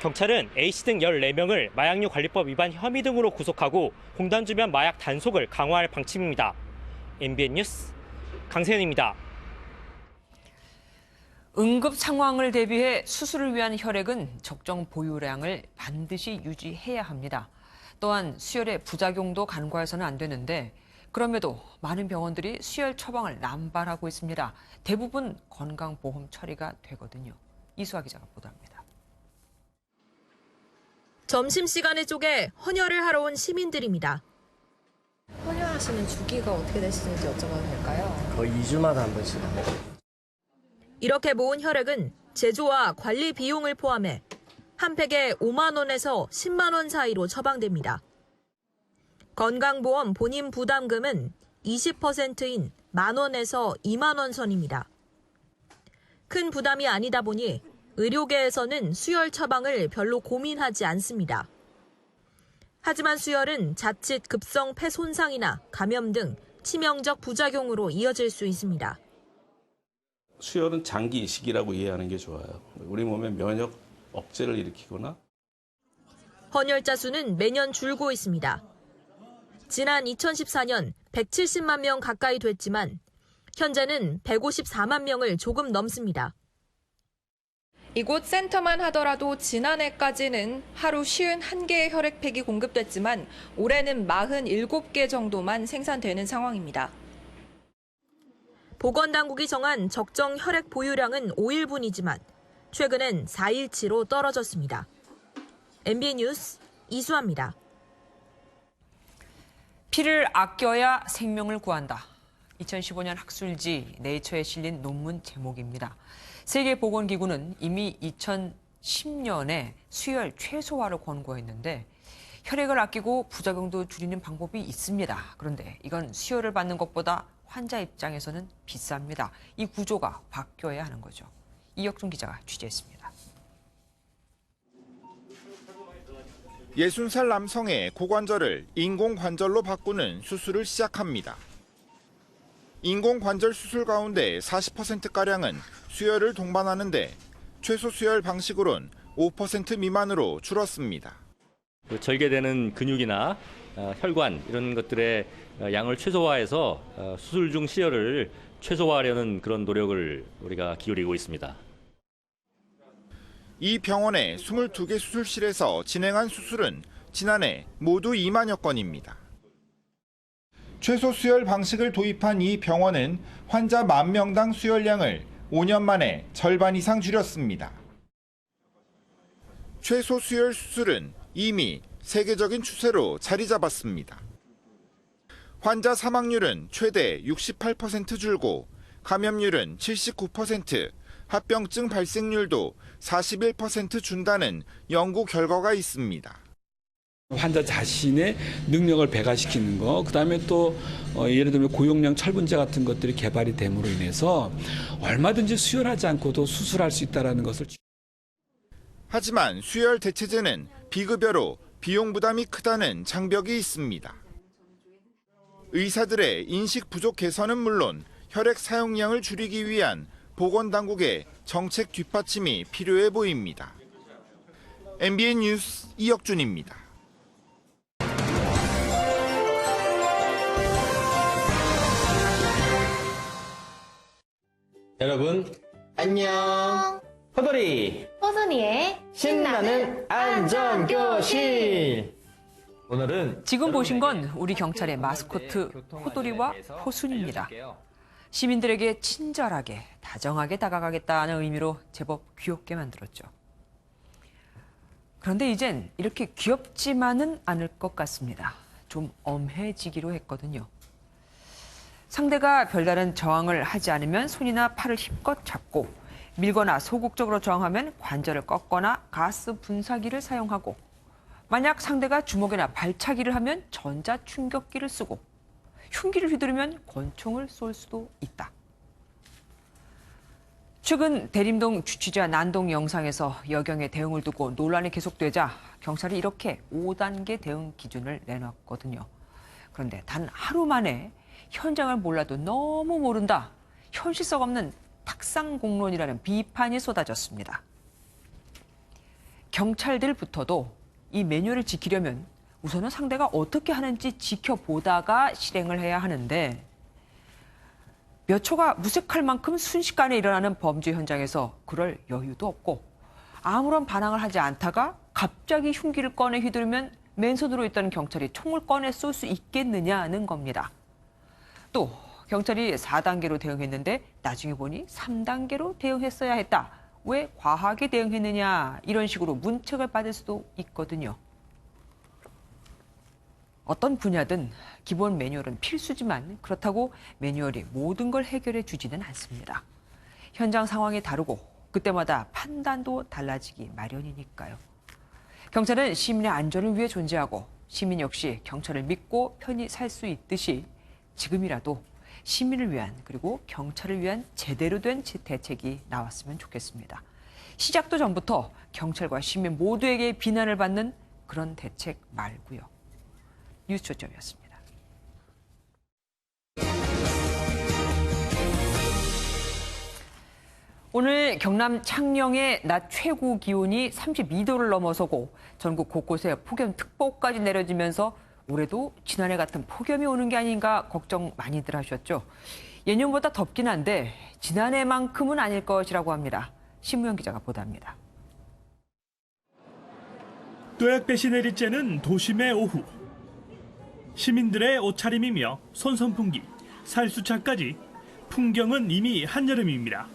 경찰은 A씨 등 14명을 마약류 관리법 위반 혐의 등으로 구속하고 공단 주변 마약 단속을 강화할 방침입니다. MBN 뉴스 강세현입니다. 응급 상황을 대비해 수술을 위한 혈액은 적정 보유량을 반드시 유지해야 합니다. 또한 수혈의 부작용도 간과해서는 안 되는데 그럼에도 많은 병원들이 수혈 처방을 남발하고 있습니다. 대부분 건강보험 처리가 되거든요. 이수아 기자가 보도합니다. 점심시간에 쪼개 헌혈을 하러 온 시민들입니다. 헌혈하시는 주기가 어떻게 되시는지 여쭤봐도 될까요? 거의 2주마다 한 번씩 합니다. 이렇게 모은 혈액은 제조와 관리 비용을 포함해 한 팩에 5만 원에서 10만 원 사이로 처방됩니다. 건강보험 본인 부담금은 20%인 만 원에서 2만 원 선입니다. 큰 부담이 아니다 보니 의료계에서는 수혈 처방을 별로 고민하지 않습니다. 하지만 수혈은 자칫 급성 폐 손상이나 감염 등 치명적 부작용으로 이어질 수 있습니다. 수혈은 장기 이식이라고 이해하는 게 좋아요. 우리 몸에 면역 억제를 일으키거나. 헌혈자 수는 매년 줄고 있습니다. 지난 2014년 170만 명 가까이 됐지만 현재는 154만 명을 조금 넘습니다. 이곳 센터만 하더라도 지난해까지는 하루 51개의 혈액팩이 공급됐지만 올해는 47개 정도만 생산되는 상황입니다. 보건당국이 정한 적정 혈액 보유량은 5일분이지만 최근엔 4일치로 떨어졌습니다. MBN 뉴스 이수아입니다. 피를 아껴야 생명을 구한다. 2015년 학술지 네이처에 실린 논문 제목입니다. 세계보건기구는 이미 2010년에 수혈 최소화를 권고했는데 혈액을 아끼고 부작용도 줄이는 방법이 있습니다. 그런데 이건 수혈을 받는 것보다 환자 입장에서는 비쌉니다. 이 구조가 바뀌어야 하는 거죠. 이혁준 기자가 취재했습니다. 60살 남성의 고관절을 인공관절로 바꾸는 수술을 시작합니다. 인공관절 수술 가운데 40%가량은 수혈을 동반하는데 최소 수혈 방식으론 5% 미만으로 줄었습니다. 절개되는 근육이나 혈관 이런 것들의 양을 최소화해서 수술 중 시혈을 최소화하려는 그런 노력을 우리가 기울이고 있습니다. 이 병원의 22개 수술실에서 진행한 수술은 지난해 모두 2만여 건입니다. 최소 수혈 방식을 도입한 이 병원은 환자 10,000명당 수혈량을 5년 만에 절반 이상 줄였습니다. 최소 수혈 수술은 이미 세계적인 추세로 자리 잡았습니다. 환자 사망률은 최대 68% 줄고 감염률은 79%, 합병증 발생률도 41% 준다는 연구 결과가 있습니다. 환자 자신의 능력을 배가시키는 거, 그다음에 또 예를 들면 고용량 철분제 같은 것들이 개발이 됨으로 인해서 얼마든지 수혈하지 않고도 수술할 수 있다는 것을. 하지만 수혈 대체제는 비급여로 비용 부담이 크다는 장벽이 있습니다. 의사들의 인식 부족 개선은 물론 혈액 사용량을 줄이기 위한 보건당국의 정책 뒷받침이 필요해 보입니다. MBN 뉴스 이혁준입니다. 여러분 안녕. 호돌이 호순이의 신나는 안전교실. 오늘은 지금 보신 건 우리 경찰의 마스코트 호돌이와 호순입니다. 시민들에게 친절하게, 다정하게 다가가겠다는 의미로 제법 귀엽게 만들었죠. 그런데 이젠 이렇게 귀엽지만은 않을 것 같습니다. 좀 엄해지기로 했거든요. 상대가 별다른 저항을 하지 않으면 손이나 팔을 힘껏 잡고 밀거나 소극적으로 저항하면 관절을 꺾거나 가스 분사기를 사용하고 만약 상대가 주먹이나 발차기를 하면 전자충격기를 쓰고 흉기를 휘두르면 권총을 쏠 수도 있다. 최근 대림동 주취자 난동 영상에서 여경의 대응을 두고 논란이 계속되자 경찰이 이렇게 5단계 대응 기준을 내놨거든요. 그런데 단 하루 만에 현장을 몰라도 너무 모른다, 현실성 없는 탁상공론이라는 비판이 쏟아졌습니다. 경찰들부터도 이 매뉴얼을 지키려면 우선은 상대가 어떻게 하는지 지켜보다가 실행을 해야 하는데 몇 초가 무색할 만큼 순식간에 일어나는 범죄 현장에서 그럴 여유도 없고 아무런 반항을 하지 않다가 갑자기 흉기를 꺼내 휘두르면 맨손으로 있던 경찰이 총을 꺼내 쏠 수 있겠느냐는 겁니다. 또 경찰이 4단계로 대응했는데 나중에 보니 3단계로 대응했어야 했다. 왜 과하게 대응했느냐 이런 식으로 문책을 받을 수도 있거든요. 어떤 분야든 기본 매뉴얼은 필수지만 그렇다고 매뉴얼이 모든 걸 해결해 주지는 않습니다. 현장 상황이 다르고 그때마다 판단도 달라지기 마련이니까요. 경찰은 시민의 안전을 위해 존재하고 시민 역시 경찰을 믿고 편히 살 수 있듯이 지금이라도 시민을 위한 그리고 경찰을 위한 제대로 된 대책이 나왔으면 좋겠습니다. 시작도 전부터 경찰과 시민 모두에게 비난을 받는 그런 대책 말고요. 뉴스 초점이었습니다. 오늘 경남 창녕의 낮 최고 기온이 32도를 넘어서고 전국 곳곳에 폭염특보까지 내려지면서 올해도 지난해 같은 폭염이 오는 게 아닌가 걱정 많이들 하셨죠. 예년보다 덥긴 한데 지난해만큼은 아닐 것이라고 합니다. 신무영 기자가 보도합니다. 또약볕이 내리쬐는 도심의 오후. 시민들의 옷차림이며 손선풍기, 살수차까지 풍경은 이미 한여름입니다.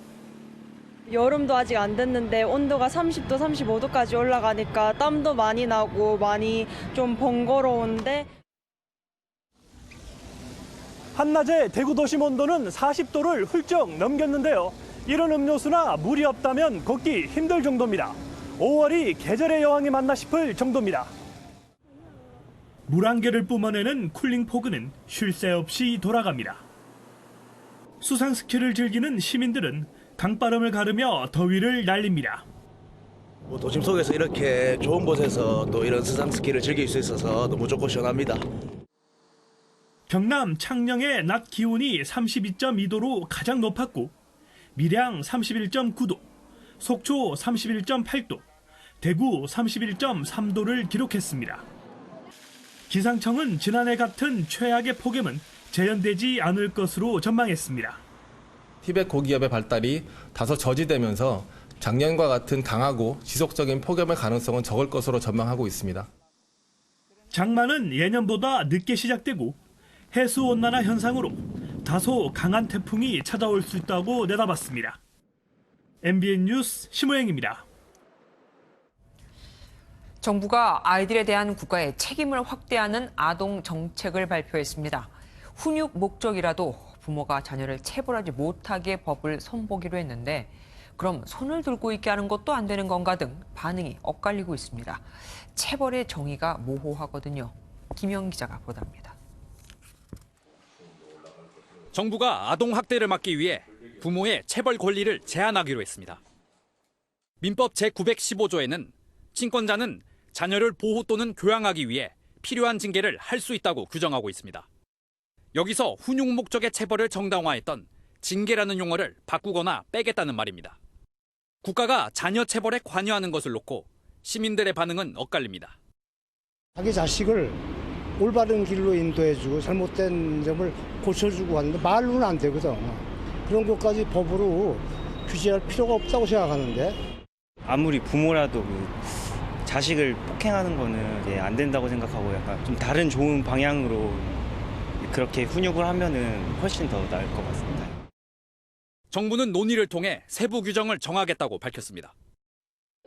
여름도 아직 안 됐는데 온도가 30도, 35도까지 올라가니까 땀도 많이 나고 많이 좀 번거로운데. 한낮에 대구 도심 온도는 40도를 훌쩍 넘겼는데요. 이런 음료수나 물이 없다면 걷기 힘들 정도입니다. 5월이 계절의 여왕이 맞나 싶을 정도입니다. 물 한 개를 뿜어내는 쿨링 포그는 쉴 새 없이 돌아갑니다. 수상 스키를 즐기는 시민들은 강바람을 가르며 더위를 날립니다. 도심 속에서 이렇게 좋은 곳에서 또 이런 수상 스키를 즐길 수 있어서 너무 좋고 시원합니다. 경남 창녕의 낮 기온이 32.2도로 가장 높았고 밀양 31.9도, 속초 31.8도, 대구 31.3도를 기록했습니다. 기상청은 지난해 같은 최악의 폭염은 재현되지 않을 것으로 전망했습니다. 티벳 고기압의 발달이 다소 저지되면서 작년과 같은 강하고 지속적인 폭염의 가능성은 적을 것으로 전망하고 있습니다. 장마는 예년보다 늦게 시작되고 해수온난화 현상으로 다소 강한 태풍이 찾아올 수 있다고 내다봤습니다. MBN 뉴스 심호영입니다. 정부가 아이들에 대한 국가의 책임을 확대하는 아동 정책을 발표했습니다. 훈육 목적이라도 부모가 자녀를 체벌하지 못하게 법을 손보기로 했는데 그럼 손을 들고 있게 하는 것도 안 되는 건가 등 반응이 엇갈리고 있습니다. 체벌의 정의가 모호하거든요. 김영 기자가 보도합니다. 정부가 아동 학대를 막기 위해 부모의 체벌 권리를 제한하기로 했습니다. 민법 제915조에는 친권자는 자녀를 보호 또는 교양하기 위해 필요한 징계를 할 수 있다고 규정하고 있습니다. 여기서 훈육 목적의 체벌을 정당화했던 징계라는 용어를 바꾸거나 빼겠다는 말입니다. 국가가 자녀 체벌에 관여하는 것을 놓고 시민들의 반응은 엇갈립니다. 자기 자식을 올바른 길로 인도해주고 잘못된 점을 고쳐주고 하는데 말로는 안 되거든. 그런 것까지 법으로 규제할 필요가 없다고 생각하는데. 아무리 부모라도 자식을 폭행하는 거는 안 된다고 생각하고 약간 좀 다른 좋은 방향으로 그렇게 훈육을 하면은 훨씬 더 나을 것 같습니다. 정부는 논의를 통해 세부 규정을 정하겠다고 밝혔습니다.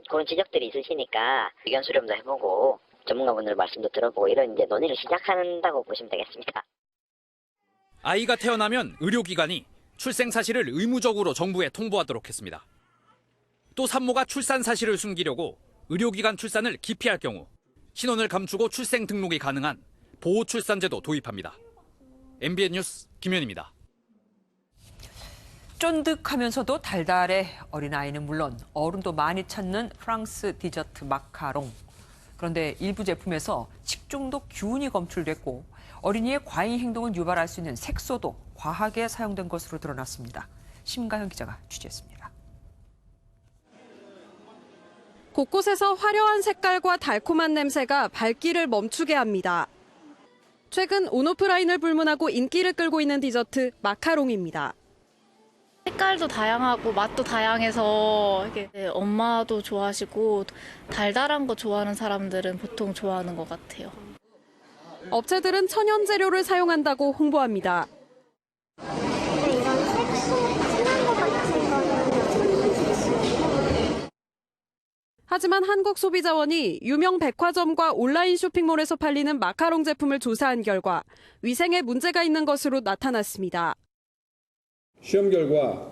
그런 지적들이 있으시니까 의견 수렴도 해보고 전문가분들 말씀도 들어보고 이런 이제 논의를 시작한다고 보시면 되겠습니다. 아이가 태어나면 의료기관이 출생 사실을 의무적으로 정부에 통보하도록 했습니다. 또 산모가 출산 사실을 숨기려고 의료기관 출산을 기피할 경우 신원을 감추고 출생 등록이 가능한 보호출산제도 도입합니다. MBN 뉴스 김현입니다. 쫀득하면서도 달달해 어린아이는 물론 어른도 많이 찾는 프랑스 디저트 마카롱. 그런데 일부 제품에서 식중독 균이 검출됐고 어린이의 과잉 행동을 유발할 수 있는 색소도 과하게 사용된 것으로 드러났습니다. 심가현 기자가 취재했습니다. 곳곳에서 화려한 색깔과 달콤한 냄새가 발길을 멈추게 합니다. 최근 온오프라인을 불문하고 인기를 끌고 있는 디저트 마카롱입니다. 색깔도 다양하고 맛도 다양해서 엄마도 좋아하시고 달달한 거 좋아하는 사람들은 보통 좋아하는 것 같아요. 업체들은 천연 재료를 사용한다고 홍보합니다. 하지만 한국소비자원이 유명 백화점과 온라인 쇼핑몰에서 팔리는 마카롱 제품을 조사한 결과 위생에 문제가 있는 것으로 나타났습니다. 시험 결과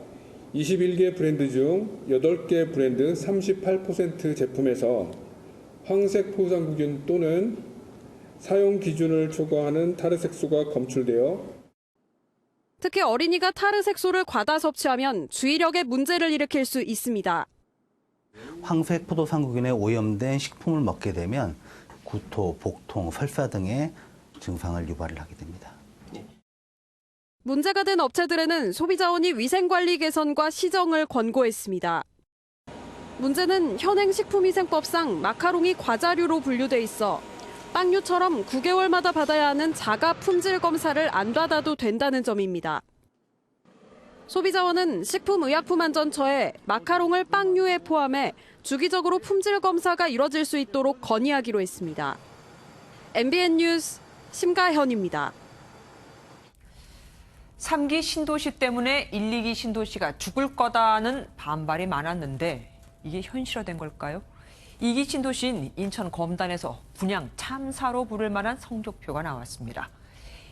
21개 브랜드 중 8개 브랜드 38% 제품에서 황색 포상구균 또는 사용 기준을 초과하는 타르 색소가 검출되어 특히 어린이가 타르 색소를 과다 섭취하면 주의력에 문제를 일으킬 수 있습니다. 황색 포도상구균에 오염된 식품을 먹게 되면 구토, 복통, 설사 등의 증상을 유발을 하게 됩니다. 문제가 된 업체들에는 소비자원이 위생관리 개선과 시정을 권고했습니다. 문제는 현행 식품위생법상 마카롱이 과자류로 분류돼 있어 빵류처럼 9개월마다 받아야 하는 자가 품질 검사를 안 받아도 된다는 점입니다. 소비자원은 식품의약품안전처에 마카롱을 빵류에 포함해 주기적으로 품질 검사가 이뤄질 수 있도록 건의하기로 했습니다. MBN 뉴스 심가현입니다. 3기 신도시 때문에 1, 2기 신도시가 죽을 거다는 반발이 많았는데 이게 현실화된 걸까요? 2기 신도시인 인천 검단에서 분양 참사로 부를 만한 성적표가 나왔습니다.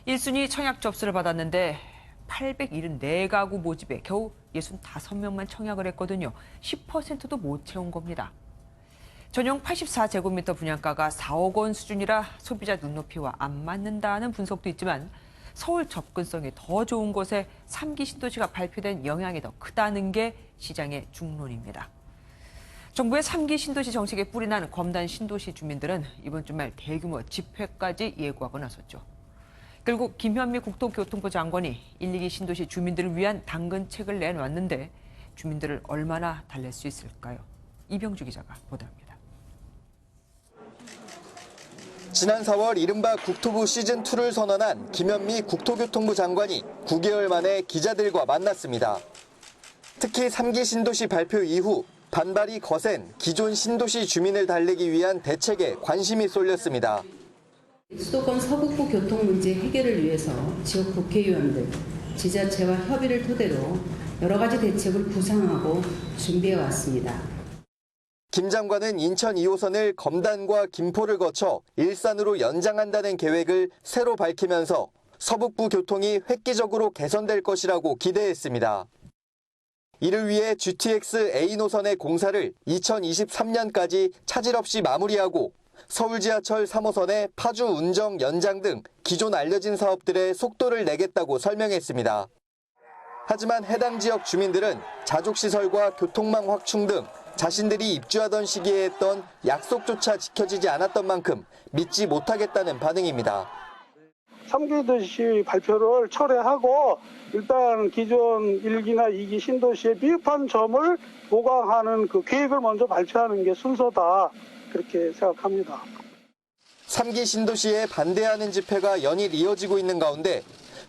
1순위 청약 접수를 받았는데 874가구 모집에 겨우 65명만 청약을 했거든요. 10%도 못 채운 겁니다. 전용 84제곱미터 분양가가 4억 원 수준이라 소비자 눈높이와 안 맞는다는 분석도 있지만 서울 접근성이 더 좋은 곳에 3기 신도시가 발표된 영향이 더 크다는 게 시장의 중론입니다. 정부의 3기 신도시 정책에 뿔이 난 검단 신도시 주민들은 이번 주말 대규모 집회까지 예고하고 나섰죠. 결국 김현미 국토교통부 장관이 1, 2기 신도시 주민들을 위한 당근책을 내놨는데 주민들을 얼마나 달랠 수 있을까요? 이병주 기자가 보도합니다. 지난 4월 이른바 국토부 시즌2를 선언한 김현미 국토교통부 장관이 9개월 만에 기자들과 만났습니다. 특히 3기 신도시 발표 이후 반발이 거센 기존 신도시 주민을 달래기 위한 대책에 관심이 쏠렸습니다. 수도권 서북부 교통 문제 해결을 위해서 지역 국회의원들, 지자체와 협의를 토대로 여러 가지 대책을 구상하고 준비해 왔습니다. 김 장관은 인천 2호선을 검단과 김포를 거쳐 일산으로 연장한다는 계획을 새로 밝히면서 서북부 교통이 획기적으로 개선될 것이라고 기대했습니다. 이를 위해 GTX A 노선의 공사를 2023년까지 차질 없이 마무리하고 서울 지하철 3호선의 파주 운정 연장 등 기존 알려진 사업들의 속도를 내겠다고 설명했습니다. 하지만 해당 지역 주민들은 자족시설과 교통망 확충 등 자신들이 입주하던 시기에 했던 약속조차 지켜지지 않았던 만큼 믿지 못하겠다는 반응입니다. 3기 도시 발표를 철회하고 일단 기존 1기나 2기 신도시의 미흡한 점을 보강하는 그 계획을 먼저 발표하는 게 순서다. 그렇게 생각합니다. 3기 신도시에 반대하는 집회가 연일 이어지고 있는 가운데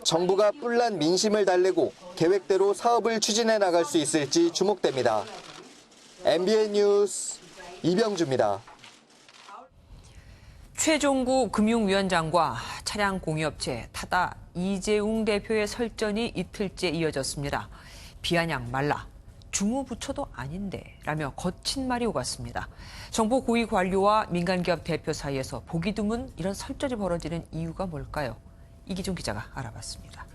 정부가 뿔난 민심을 달래고 계획대로 사업을 추진해 나갈 수 있을지 주목됩니다. MBN 뉴스 이병주입니다. 최종구 금융위원장과 차량 공유업체 타다 이재웅 대표의 설전이 이틀째 이어졌습니다. 비아냥 말라. 주무부처도 아닌데 라며 거친 말이 오갔습니다. 정부 고위 관료와 민간기업 대표 사이에서 보기 드문 이런 설전이 벌어지는 이유가 뭘까요? 이기종 기자가 알아봤습니다.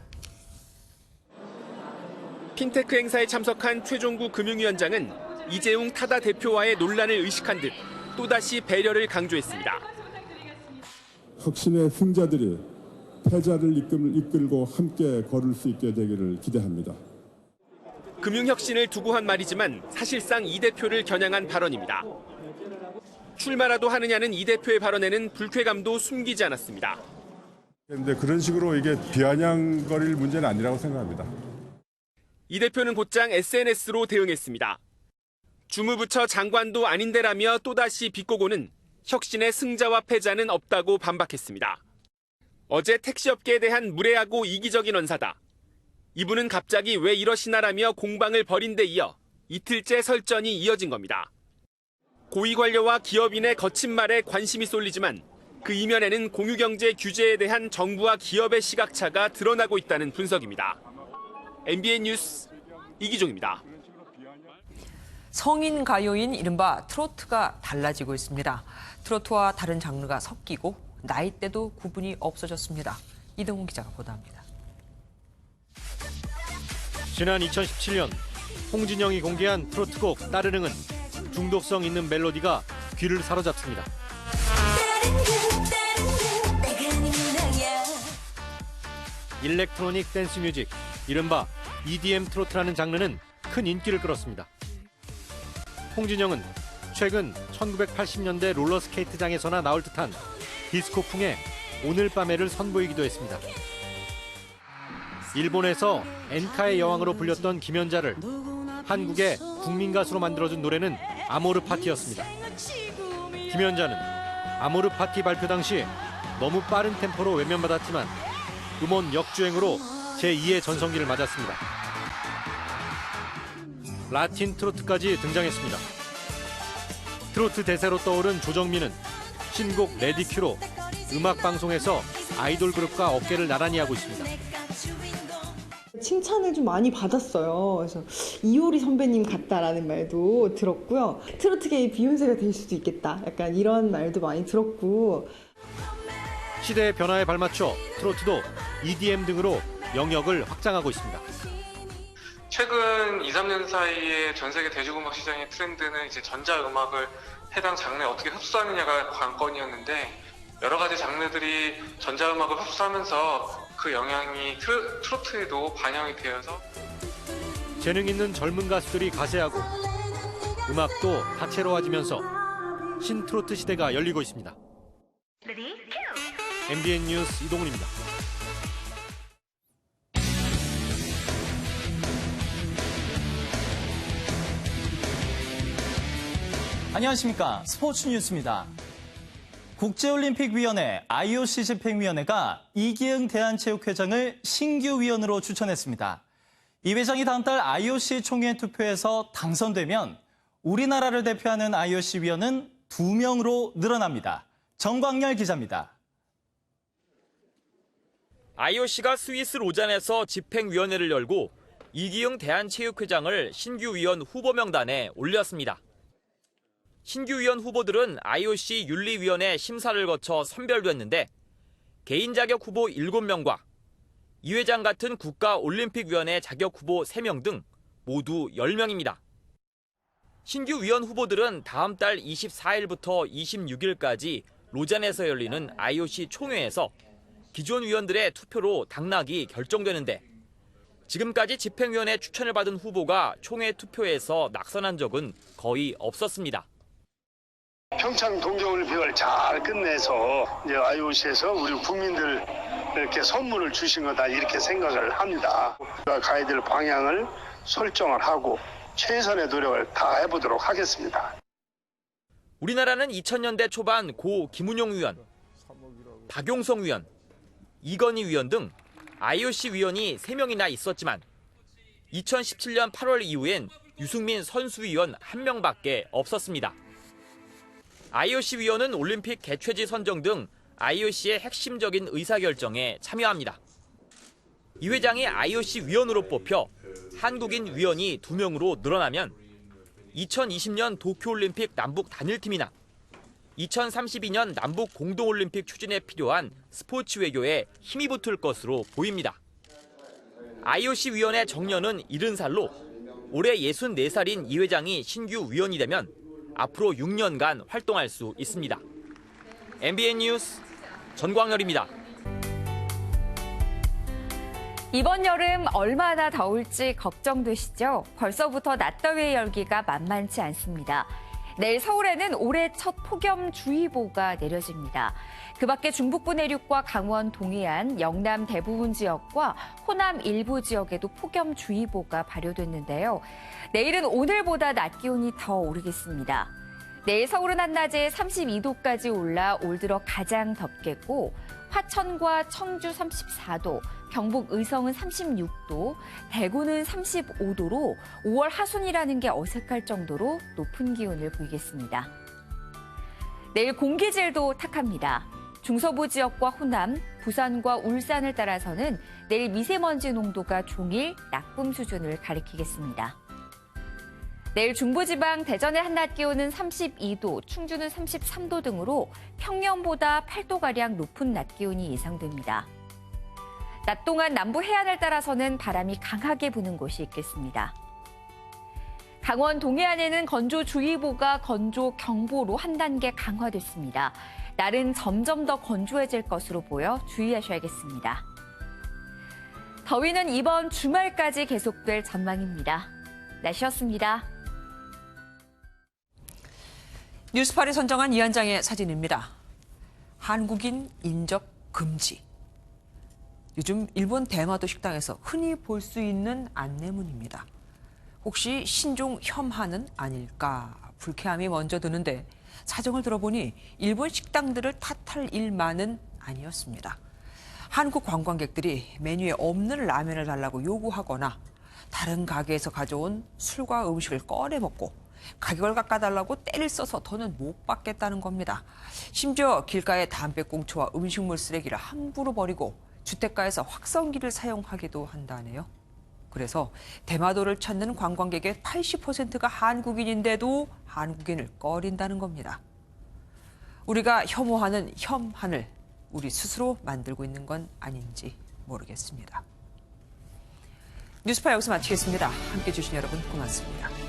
핀테크 행사에 참석한 최종구 금융위원장은 이재용 타다 대표와의 논란을 의식한 듯 또다시 배려를 강조했습니다. 혁신의 승자들이 패자를 이끌고 함께 걸을 수 있게 되기를 기대합니다. 금융혁신을 두고 한 말이지만 사실상 이 대표를 겨냥한 발언입니다. 출마라도 하느냐는 이 대표의 발언에는 불쾌감도 숨기지 않았습니다. 그런데 그런 식으로 이게 비아냥거릴 문제는 아니라고 생각합니다. 이 대표는 곧장 SNS로 대응했습니다. 주무부처 장관도 아닌데라며 또다시 비꼬고는 혁신의 승자와 패자는 없다고 반박했습니다. 어제 택시업계에 대한 무례하고 이기적인 언사다. 이분은 갑자기 왜 이러시나라며 공방을 벌인 데 이어 이틀째 설전이 이어진 겁니다. 고위 관료와 기업인의 거친 말에 관심이 쏠리지만 그 이면에는 공유경제 규제에 대한 정부와 기업의 시각차가 드러나고 있다는 분석입니다. MBN 뉴스 이기종입니다. 성인 가요인 이른바 트로트가 달라지고 있습니다. 트로트와 다른 장르가 섞이고 나이대도 구분이 없어졌습니다. 이동훈 기자가 보도합니다. 지난 2017년 홍진영이 공개한 트로트곡 따르릉은 중독성 있는 멜로디가 귀를 사로잡습니다. 일렉트로닉 댄스 뮤직, 이른바 EDM 트로트라는 장르는 큰 인기를 끌었습니다. 홍진영은 최근 1980년대 롤러스케이트장에서나 나올 듯한 디스코풍의 오늘 밤에를 선보이기도 했습니다. 일본에서 엔카의 여왕으로 불렸던 김연자를 한국의 국민 가수로 만들어준 노래는 아모르 파티였습니다. 김연자는 아모르 파티 발표 당시 너무 빠른 템포로 외면받았지만 음원 역주행으로 제2의 전성기를 맞았습니다. 라틴 트로트까지 등장했습니다. 트로트 대세로 떠오른 조정민은 신곡 레디큐로 음악방송에서 아이돌 그룹과 어깨를 나란히 하고 있습니다. 칭찬을 좀 많이 받았어요. 그래서 이효리 선배님 같다라는 말도 들었고요. 트로트계의 비욘세가 될 수도 있겠다. 약간 이런 말도 많이 들었고. 시대의 변화에 발맞춰 트로트도 EDM 등으로 영역을 확장하고 있습니다. 최근 2, 3년 사이에 전 세계 대중음악 시장의 트렌드는 이제 전자음악을 해당 장르에 어떻게 흡수하느냐가 관건이었는데, 여러 가지 장르들이 전자음악을 흡수하면서 그 영향이 트로트에도 반영이 되어서 재능 있는 젊은 가수들이 가세하고 음악도 다채로워지면서 신트로트 시대가 열리고 있습니다. MBN 뉴스 이동훈입니다. 안녕하십니까. 스포츠 뉴스입니다. 국제올림픽위원회 IOC 집행위원회가 이기흥 대한체육회장을 신규 위원으로 추천했습니다. 이 회장이 다음 달 IOC 총회 투표에서 당선되면 우리나라를 대표하는 IOC 위원은 2명으로 늘어납니다. 정광열 기자입니다. IOC가 스위스 로잔에서 집행위원회를 열고 이기흥 대한체육회장을 신규 위원 후보 명단에 올렸습니다. 신규 위원 후보들은 IOC 윤리위원회 심사를 거쳐 선별됐는데 개인 자격 후보 7명과 이 회장 같은 국가올림픽위원회 자격 후보 3명 등 모두 10명입니다. 신규 위원 후보들은 다음 달 24일부터 26일까지 로잔에서 열리는 IOC 총회에서 기존 위원들의 투표로 당락이 결정되는데, 지금까지 집행위원회 추천을 받은 후보가 총회 투표에서 낙선한 적은 거의 없었습니다. 평창 동계올림픽을 잘 끝내서 이제 IOC에서 우리 국민들 이렇게 선물을 주신 거다, 이렇게 생각을 합니다. 가야 될 방향을 설정을 하고 최선의 노력을 다 해보도록 하겠습니다. 우리나라는 2000년대 초반 고 김은용 위원, 박용성 위원, 이건희 위원 등 IOC 위원이 3명이나 있었지만 2017년 8월 이후엔 유승민 선수위원 1명밖에 없었습니다. IOC 위원은 올림픽 개최지 선정 등 IOC의 핵심적인 의사결정에 참여합니다. 이 회장이 IOC 위원으로 뽑혀 한국인 위원이 2명으로 늘어나면 2020년 도쿄올림픽 남북 단일팀이나 2032년 남북 공동올림픽 추진에 필요한 스포츠 외교에 힘이 붙을 것으로 보입니다. IOC 위원회 정년은 70살로 올해 64살인 이 회장이 신규 위원이 되면 앞으로 6년간 활동할 수 있습니다. MBN 뉴스 전광열입니다. 이번 여름 얼마나 더울지 걱정되시죠? 벌써부터 낮더위의 열기가 만만치 않습니다. 내일 서울에는 올해 첫 폭염주의보가 내려집니다. 그 밖에 중북부 내륙과 강원 동해안, 영남 대부분 지역과 호남 일부 지역에도 폭염주의보가 발효됐는데요. 내일은 오늘보다 낮 기온이 더 오르겠습니다. 내일 서울은 한낮에 32도까지 올라 올 들어 가장 덥겠고, 화천과 청주 34도, 경북 의성은 36도, 대구는 35도로 5월 하순이라는 게 어색할 정도로 높은 기온을 보이겠습니다. 내일 공기질도 탁합니다. 중서부 지역과 호남, 부산과 울산을 따라서는 내일 미세먼지 농도가 종일 나쁨 수준을 가리키겠습니다. 내일 중부지방 대전의 한낮 기온은 32도, 충주는 33도 등으로 평년보다 8도가량 높은 낮 기온이 예상됩니다. 낮 동안 남부 해안을 따라서는 바람이 강하게 부는 곳이 있겠습니다. 강원 동해안에는 건조주의보가 건조경보로 한 단계 강화됐습니다. 날은 점점 더 건조해질 것으로 보여 주의하셔야겠습니다. 더위는 이번 주말까지 계속될 전망입니다. 날씨였습니다. 뉴스팔이 선정한 이 한 장의 사진입니다. 한국인 인접 금지. 요즘 일본 대마도 식당에서 흔히 볼 수 있는 안내문입니다. 혹시 신종 혐한은 아닐까 불쾌함이 먼저 드는데, 사정을 들어보니 일본 식당들을 탓할 일만은 아니었습니다. 한국 관광객들이 메뉴에 없는 라면을 달라고 요구하거나 다른 가게에서 가져온 술과 음식을 꺼내 먹고 가격을 깎아달라고 떼를 써서 더는 못 받겠다는 겁니다. 심지어 길가에 담배꽁초와 음식물 쓰레기를 함부로 버리고 주택가에서 확성기를 사용하기도 한다네요. 그래서 대마도를 찾는 관광객의 80%가 한국인인데도 한국인을 꺼린다는 겁니다. 우리가 혐오하는 혐한을 우리 스스로 만들고 있는 건 아닌지 모르겠습니다. 뉴스파 여기서 마치겠습니다. 함께해 주신 여러분 고맙습니다.